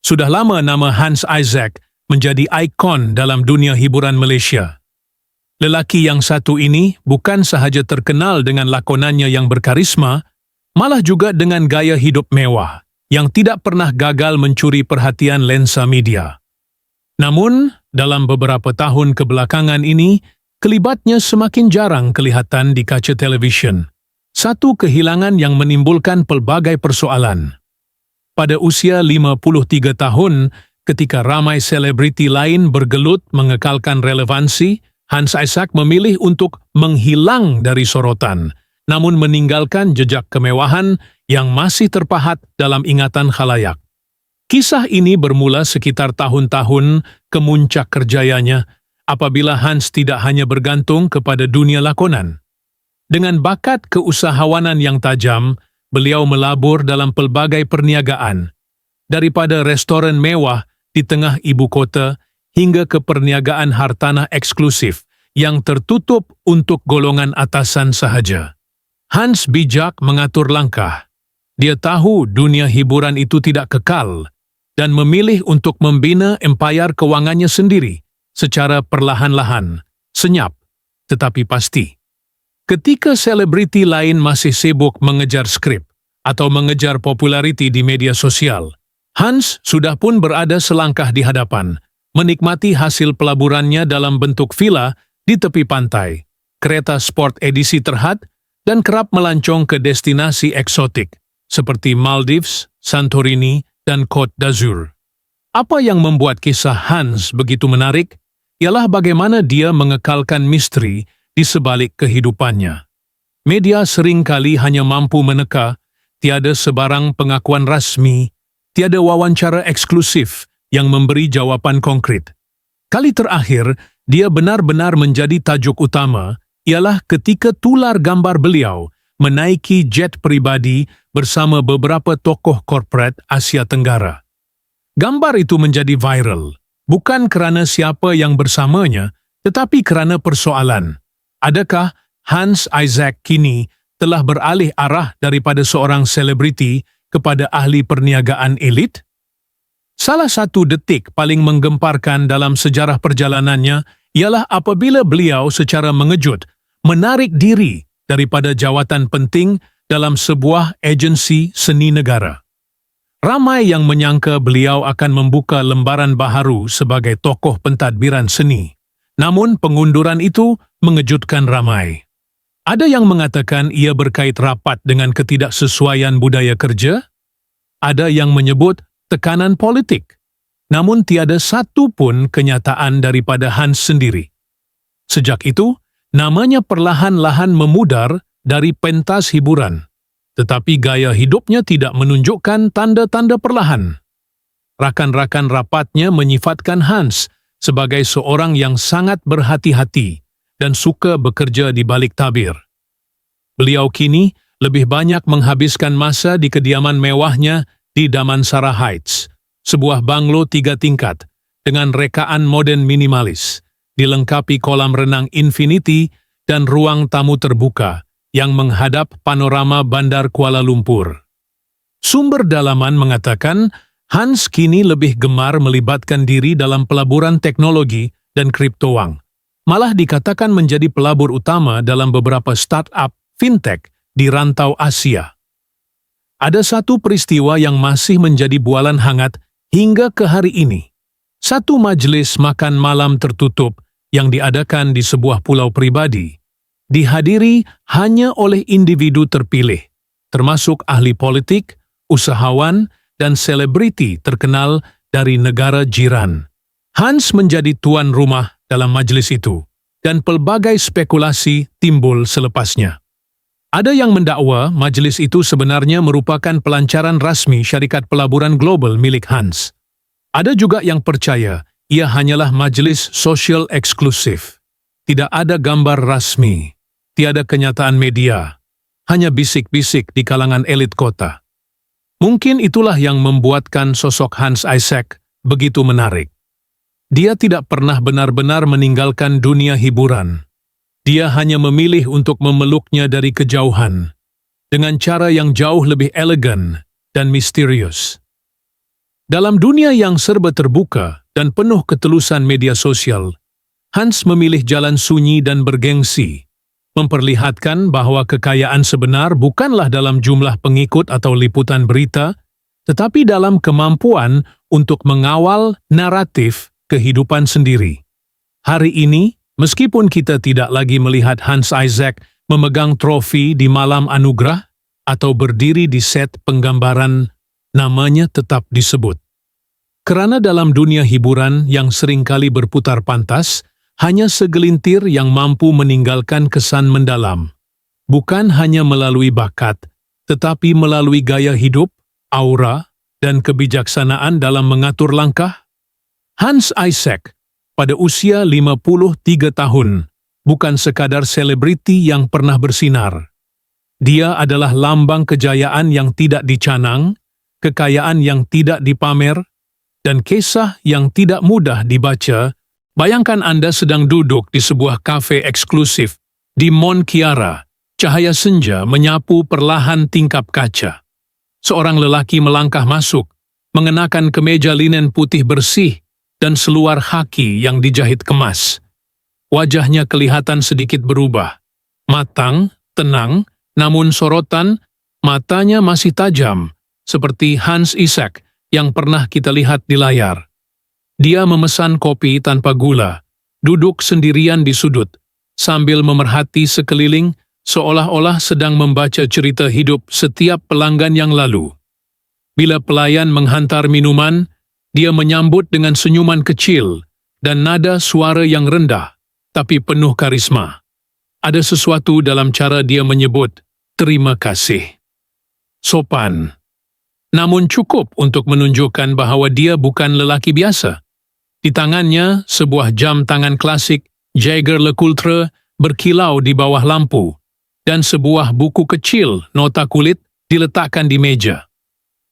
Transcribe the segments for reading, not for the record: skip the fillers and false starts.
Sudah lama nama Hans Isaac menjadi ikon dalam dunia hiburan Malaysia. Lelaki yang satu ini bukan sahaja terkenal dengan lakonannya yang berkarisma, malah juga dengan gaya hidup mewah yang tidak pernah gagal mencuri perhatian lensa media. Namun, dalam beberapa tahun kebelakangan ini, kelibatnya semakin jarang kelihatan di kaca televisyen. Satu kehilangan yang menimbulkan pelbagai persoalan. Pada usia 53 tahun, ketika ramai selebriti lain bergelut mengekalkan relevansi, Hans Isaac memilih untuk menghilang dari sorotan, namun meninggalkan jejak kemewahan yang masih terpahat dalam ingatan khalayak. Kisah ini bermula sekitar tahun-tahun kemuncak kerjayanya, apabila Hans tidak hanya bergantung kepada dunia lakonan. Dengan bakat keusahawanan yang tajam, beliau melabur dalam pelbagai perniagaan, daripada restoran mewah di tengah ibu kota hingga ke perniagaan hartanah eksklusif yang tertutup untuk golongan atasan sahaja. Hans bijak mengatur langkah. Dia tahu dunia hiburan itu tidak kekal dan memilih untuk membina empayar kewangannya sendiri secara perlahan-lahan, senyap, tetapi pasti. Ketika selebriti lain masih sibuk mengejar skrip atau mengejar populariti di media sosial, Hans sudah pun berada selangkah di hadapan, menikmati hasil pelaburannya dalam bentuk villa di tepi pantai, kereta sport edisi terhad, dan kerap melancong ke destinasi eksotik seperti Maldives, Santorini, dan Côte d'Azur. Apa yang membuat kisah Hans begitu menarik ialah bagaimana dia mengekalkan misteri di sebalik kehidupannya. Media seringkali hanya mampu meneka, tiada sebarang pengakuan rasmi, tiada wawancara eksklusif yang memberi jawapan konkret. Kali terakhir, dia benar-benar menjadi tajuk utama ialah ketika tular gambar beliau menaiki jet pribadi bersama beberapa tokoh korporat Asia Tenggara. Gambar itu menjadi viral, bukan kerana siapa yang bersamanya, tetapi kerana persoalan. Adakah Hans Isaac kini telah beralih arah daripada seorang selebriti kepada ahli perniagaan elit? Salah satu detik paling menggemparkan dalam sejarah perjalanannya ialah apabila beliau secara mengejut menarik diri daripada jawatan penting dalam sebuah agensi seni negara. Ramai yang menyangka beliau akan membuka lembaran baharu sebagai tokoh pentadbiran seni. Namun pengunduran itu mengejutkan ramai. Ada yang mengatakan ia berkait rapat dengan ketidaksesuaian budaya kerja. Ada yang menyebut tekanan politik. Namun tiada satu pun kenyataan daripada Hans sendiri. Sejak itu, namanya perlahan-lahan memudar dari pentas hiburan. Tetapi gaya hidupnya tidak menunjukkan tanda-tanda perlahan. Rakan-rakan rapatnya menyifatkan Hans sebagai seorang yang sangat berhati-hati dan suka bekerja di balik tabir. Beliau kini lebih banyak menghabiskan masa di kediaman mewahnya di Damansara Heights, sebuah banglo 3 tingkat dengan rekaan moden minimalis, dilengkapi kolam renang infinity dan ruang tamu terbuka yang menghadap panorama Bandar Kuala Lumpur. Sumber dalaman mengatakan Hans kini lebih gemar melibatkan diri dalam pelaburan teknologi dan kriptowang. Malah dikatakan menjadi pelabur utama dalam beberapa startup fintech di rantau Asia. Ada satu peristiwa yang masih menjadi bualan hangat hingga ke hari ini. Satu majlis makan malam tertutup yang diadakan di sebuah pulau pribadi, dihadiri hanya oleh individu terpilih, termasuk ahli politik, usahawan, dan selebriti terkenal dari negara jiran. Hans menjadi tuan rumah dalam majlis itu, dan pelbagai spekulasi timbul selepasnya. Ada yang mendakwa majlis itu sebenarnya merupakan pelancaran rasmi syarikat pelaburan global milik Hans. Ada juga yang percaya ia hanyalah majlis sosial eksklusif. Tidak ada gambar rasmi, tiada kenyataan media, hanya bisik-bisik di kalangan elit kota. Mungkin itulah yang membuatkan sosok Hans Isaac begitu menarik. Dia tidak pernah benar-benar meninggalkan dunia hiburan. Dia hanya memilih untuk memeluknya dari kejauhan, dengan cara yang jauh lebih elegan dan misterius. Dalam dunia yang serba terbuka dan penuh ketulusan media sosial, Hans memilih jalan sunyi dan bergengsi, memperlihatkan bahwa kekayaan sebenar bukanlah dalam jumlah pengikut atau liputan berita, tetapi dalam kemampuan untuk mengawal naratif kehidupan sendiri. Hari ini, meskipun kita tidak lagi melihat Hans Isaac memegang trofi di malam anugerah atau berdiri di set penggambaran, namanya tetap disebut. Kerana dalam dunia hiburan yang seringkali berputar pantas, hanya segelintir yang mampu meninggalkan kesan mendalam. Bukan hanya melalui bakat, tetapi melalui gaya hidup, aura, dan kebijaksanaan dalam mengatur langkah. Hans Isaac, pada usia 53 tahun, bukan sekadar selebriti yang pernah bersinar. Dia adalah lambang kejayaan yang tidak dicanang, kekayaan yang tidak dipamer, dan kisah yang tidak mudah dibaca. Bayangkan Anda sedang duduk di sebuah kafe eksklusif di Mont Kiara, cahaya senja menyapu perlahan tingkap kaca. Seorang lelaki melangkah masuk, mengenakan kemeja linen putih bersih dan seluar khaki yang dijahit kemas. Wajahnya kelihatan sedikit berubah, matang, tenang, namun sorotan matanya masih tajam, seperti Hans Isaac yang pernah kita lihat di layar. Dia memesan kopi tanpa gula, duduk sendirian di sudut, sambil memerhati sekeliling seolah-olah sedang membaca cerita hidup setiap pelanggan yang lalu. Bila pelayan menghantar minuman, dia menyambut dengan senyuman kecil dan nada suara yang rendah, tapi penuh karisma. Ada sesuatu dalam cara dia menyebut terima kasih. Sopan, namun cukup untuk menunjukkan bahwa dia bukan lelaki biasa. Di tangannya, sebuah jam tangan klasik Jaeger LeCoultre berkilau di bawah lampu, dan sebuah buku kecil nota kulit diletakkan di meja.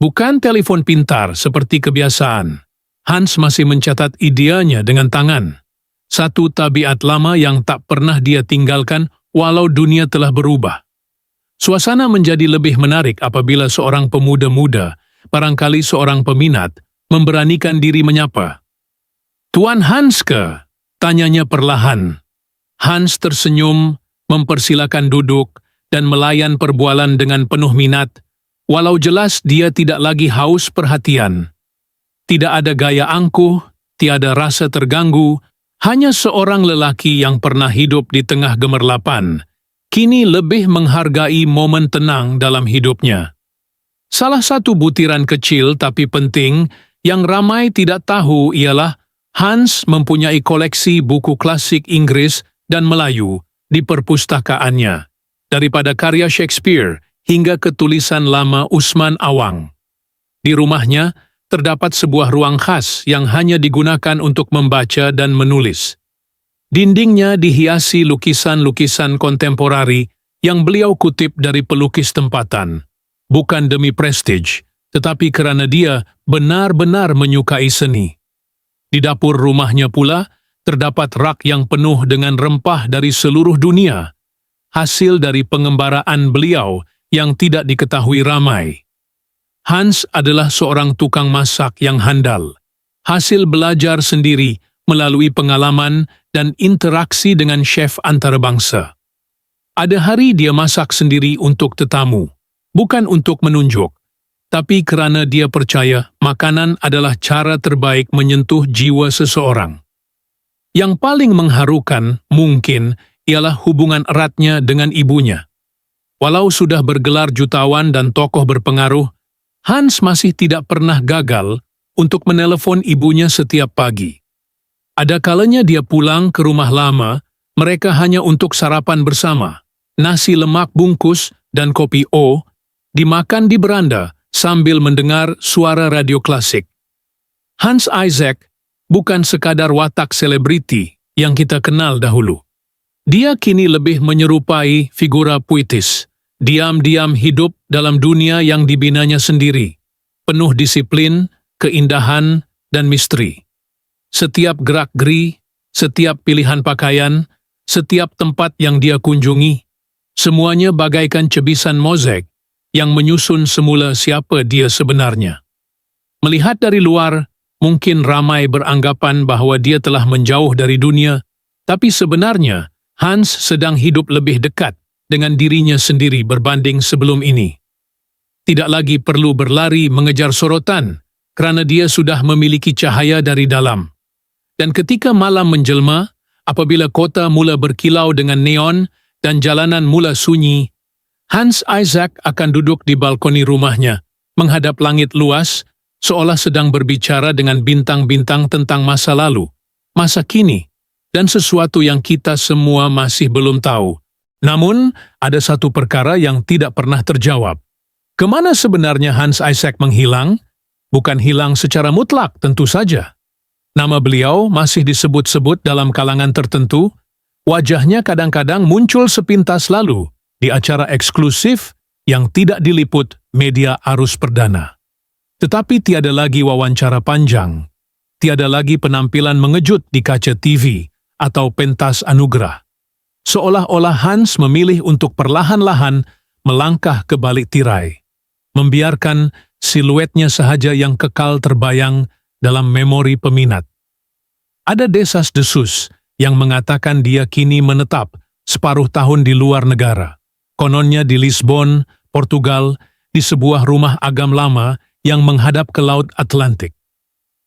Bukan telepon pintar seperti kebiasaan. Hans masih mencatat idenya dengan tangan. Satu tabiat lama yang tak pernah dia tinggalkan walau dunia telah berubah. Suasana menjadi lebih menarik apabila seorang pemuda muda, barangkali seorang peminat, memberanikan diri menyapa. "Tuan Hans ke?" tanyanya perlahan. Hans tersenyum, mempersilakan duduk, dan melayan perbualan dengan penuh minat, walau jelas dia tidak lagi haus perhatian. Tidak ada gaya angkuh, tiada rasa terganggu, hanya seorang lelaki yang pernah hidup di tengah gemerlapan, kini lebih menghargai momen tenang dalam hidupnya. Salah satu butiran kecil tapi penting yang ramai tidak tahu ialah Hans mempunyai koleksi buku klasik Inggris dan Melayu di perpustakaannya, daripada karya Shakespeare hingga ke tulisan lama Usman Awang. Di rumahnya terdapat sebuah ruang khas yang hanya digunakan untuk membaca dan menulis. Dindingnya dihiasi lukisan-lukisan kontemporari yang beliau kutip dari pelukis tempatan, bukan demi prestige, tetapi kerana dia benar-benar menyukai seni. Di dapur rumahnya pula terdapat rak yang penuh dengan rempah dari seluruh dunia, hasil dari pengembaraan beliau yang tidak diketahui ramai. Hans adalah seorang tukang masak yang handal, hasil belajar sendiri melalui pengalaman dan interaksi dengan chef antarabangsa. Ada hari dia masak sendiri untuk tetamu, bukan untuk menunjuk, tapi kerana dia percaya makanan adalah cara terbaik menyentuh jiwa seseorang. Yang paling mengharukan mungkin ialah hubungan eratnya dengan ibunya. Walau sudah bergelar jutawan dan tokoh berpengaruh, Hans masih tidak pernah gagal untuk menelepon ibunya setiap pagi. Ada kalanya dia pulang ke rumah lama, mereka hanya untuk sarapan bersama. Nasi lemak bungkus dan kopi O dimakan di beranda sambil mendengar suara radio klasik. Hans Isaac bukan sekadar watak selebriti yang kita kenal dahulu. Dia kini lebih menyerupai figura puitis, diam-diam hidup dalam dunia yang dibinanya sendiri, penuh disiplin, keindahan, dan misteri. Setiap gerak-geri, setiap pilihan pakaian, setiap tempat yang dia kunjungi, semuanya bagaikan cebisan mozaik yang menyusun semula siapa dia sebenarnya. Melihat dari luar, mungkin ramai beranggapan bahwa dia telah menjauh dari dunia, tapi sebenarnya Hans sedang hidup lebih dekat dengan dirinya sendiri berbanding sebelum ini. Tidak lagi perlu berlari mengejar sorotan, kerana dia sudah memiliki cahaya dari dalam. Dan ketika malam menjelma, apabila kota mula berkilau dengan neon dan jalanan mula sunyi, Hans Isaac akan duduk di balkoni rumahnya, menghadap langit luas, seolah sedang berbicara dengan bintang-bintang tentang masa lalu, masa kini, dan sesuatu yang kita semua masih belum tahu. Namun, ada satu perkara yang tidak pernah terjawab. Kemana sebenarnya Hans Isaac menghilang? Bukan hilang secara mutlak, tentu saja. Nama beliau masih disebut-sebut dalam kalangan tertentu, wajahnya kadang-kadang muncul sepintas lalu di acara eksklusif yang tidak diliput media arus perdana. Tetapi tiada lagi wawancara panjang, tiada lagi penampilan mengejut di kaca TV atau pentas anugerah. Seolah-olah Hans memilih untuk perlahan-lahan melangkah ke balik tirai, membiarkan siluetnya sahaja yang kekal terbayang dalam memori peminat. Ada desas-desus yang mengatakan dia kini menetap separuh tahun di luar negara, kononnya di Lisbon, Portugal, di sebuah rumah agam lama yang menghadap ke Laut Atlantik.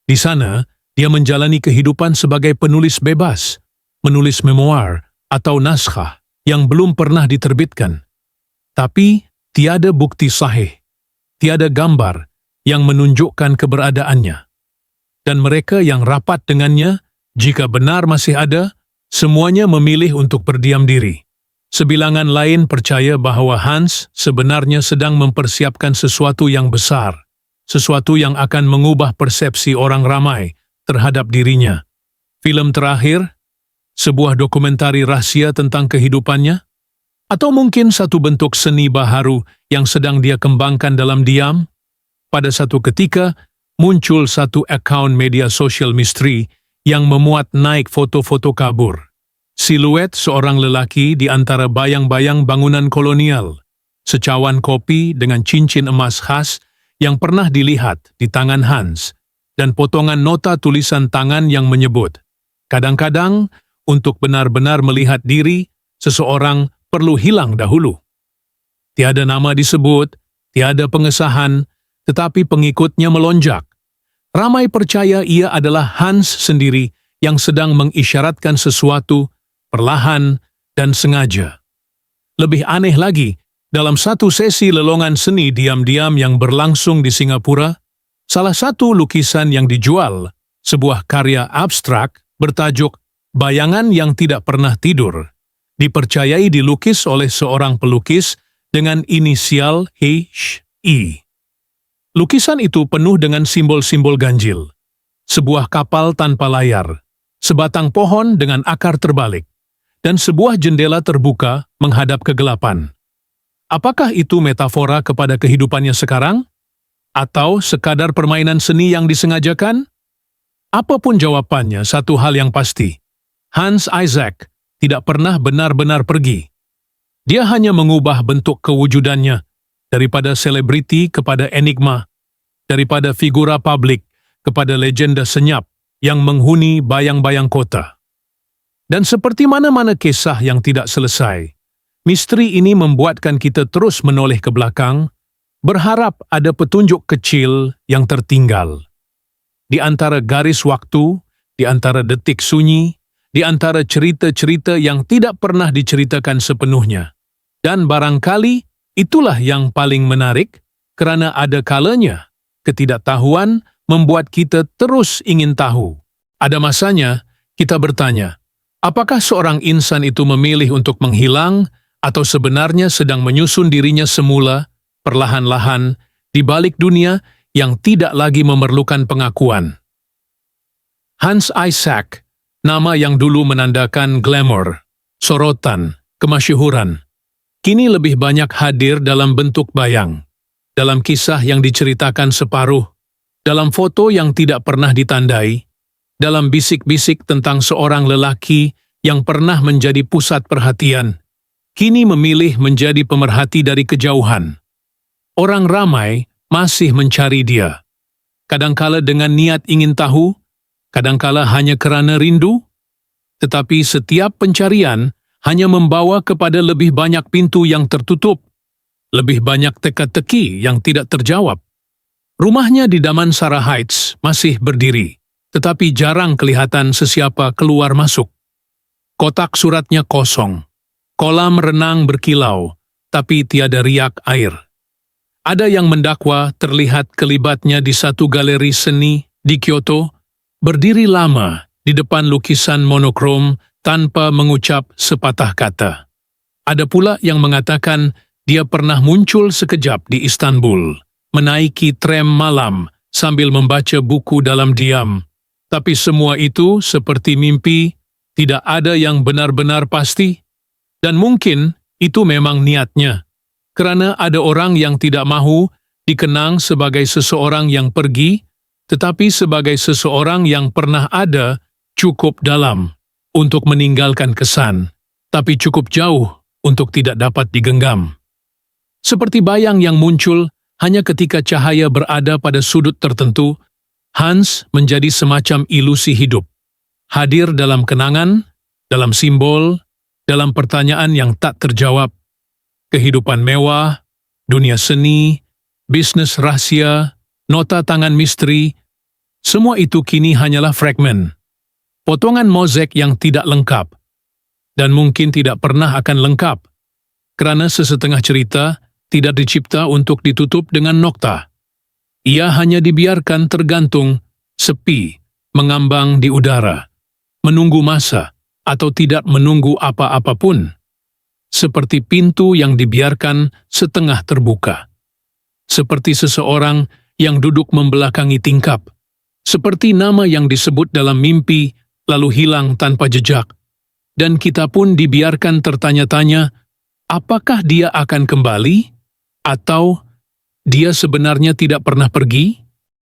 Di sana, dia menjalani kehidupan sebagai penulis bebas, menulis memoir atau naskah yang belum pernah diterbitkan. Tapi, tiada bukti sahih, tiada gambar yang menunjukkan keberadaannya. Dan mereka yang rapat dengannya, jika benar masih ada, semuanya memilih untuk berdiam diri. Sebilangan lain percaya bahwa Hans sebenarnya sedang mempersiapkan sesuatu yang besar, sesuatu yang akan mengubah persepsi orang ramai terhadap dirinya. Film terakhir, sebuah dokumentari rahasia tentang kehidupannya, atau mungkin satu bentuk seni baharu yang sedang dia kembangkan dalam diam. Pada satu ketika, muncul satu akaun media sosial misteri yang memuat naik foto-foto kabur. Siluet seorang lelaki di antara bayang-bayang bangunan kolonial, secawan kopi dengan cincin emas khas yang pernah dilihat di tangan Hans, dan potongan nota tulisan tangan yang menyebut, kadang-kadang, untuk benar-benar melihat diri, seseorang perlu hilang dahulu. Tiada nama disebut, tiada pengesahan, tetapi pengikutnya melonjak. Ramai percaya ia adalah Hans sendiri yang sedang mengisyaratkan sesuatu, perlahan dan sengaja. Lebih aneh lagi, dalam satu sesi lelongan seni diam-diam yang berlangsung di Singapura, salah satu lukisan yang dijual, sebuah karya abstrak bertajuk Bayangan yang Tidak Pernah Tidur, dipercayai dilukis oleh seorang pelukis dengan inisial H.E. Lukisan itu penuh dengan simbol-simbol ganjil. Sebuah kapal tanpa layar, sebatang pohon dengan akar terbalik, dan sebuah jendela terbuka menghadap kegelapan. Apakah itu metafora kepada kehidupannya sekarang? Atau sekadar permainan seni yang disengajakan? Apapun jawabannya, satu hal yang pasti, Hans Isaac tidak pernah benar-benar pergi. Dia hanya mengubah bentuk kewujudannya daripada selebriti kepada enigma, daripada figura publik kepada legenda senyap yang menghuni bayang-bayang kota. Dan seperti mana-mana kisah yang tidak selesai, misteri ini membuatkan kita terus menoleh ke belakang, berharap ada petunjuk kecil yang tertinggal. Di antara garis waktu, di antara detik sunyi, di antara cerita-cerita yang tidak pernah diceritakan sepenuhnya. Dan barangkali itulah yang paling menarik, kerana ada kalanya ketidaktahuan membuat kita terus ingin tahu. Ada masanya kita bertanya, apakah seorang insan itu memilih untuk menghilang atau sebenarnya sedang menyusun dirinya semula, perlahan-lahan, di balik dunia yang tidak lagi memerlukan pengakuan. Hans Isaac, nama yang dulu menandakan glamour, sorotan, kemasyhuran, kini lebih banyak hadir dalam bentuk bayang, dalam kisah yang diceritakan separuh, dalam foto yang tidak pernah ditandai, dalam bisik-bisik tentang seorang lelaki yang pernah menjadi pusat perhatian, kini memilih menjadi pemerhati dari kejauhan. Orang ramai masih mencari dia. kadangkala dengan niat ingin tahu, kadangkala hanya kerana rindu, tetapi setiap pencarian hanya membawa kepada lebih banyak pintu yang tertutup, lebih banyak teka-teki yang tidak terjawab. Rumahnya di Damansara Heights masih berdiri, tetapi jarang kelihatan sesiapa keluar masuk. Kotak suratnya kosong, kolam renang berkilau, tapi tiada riak air. Ada yang mendakwa terlihat kelibatnya di satu galeri seni di Kyoto, berdiri lama di depan lukisan monokrom tanpa mengucap sepatah kata. Ada pula yang mengatakan dia pernah muncul sekejap di Istanbul, menaiki tram malam sambil membaca buku dalam diam. Tapi semua itu seperti mimpi, tidak ada yang benar-benar pasti. Dan mungkin itu memang niatnya, kerana ada orang yang tidak mahu dikenang sebagai seseorang yang pergi, tetapi sebagai seseorang yang pernah ada cukup dalam untuk meninggalkan kesan, tapi cukup jauh untuk tidak dapat digenggam. Seperti bayang yang muncul hanya ketika cahaya berada pada sudut tertentu, Hans menjadi semacam ilusi hidup, hadir dalam kenangan, dalam simbol, dalam pertanyaan yang tak terjawab. Kehidupan mewah, dunia seni, bisnis rahasia, nota tangan misteri, semua itu kini hanyalah fragmen, potongan mozaik yang tidak lengkap, dan mungkin tidak pernah akan lengkap, kerana sesetengah cerita tidak dicipta untuk ditutup dengan nokta. Ia hanya dibiarkan tergantung, sepi, mengambang di udara, menunggu masa, atau tidak menunggu apa-apa pun, seperti pintu yang dibiarkan setengah terbuka, seperti seseorang yang duduk membelakangi tingkap, seperti nama yang disebut dalam mimpi lalu hilang tanpa jejak, dan kita pun dibiarkan tertanya-tanya, apakah dia akan kembali, atau dia sebenarnya tidak pernah pergi?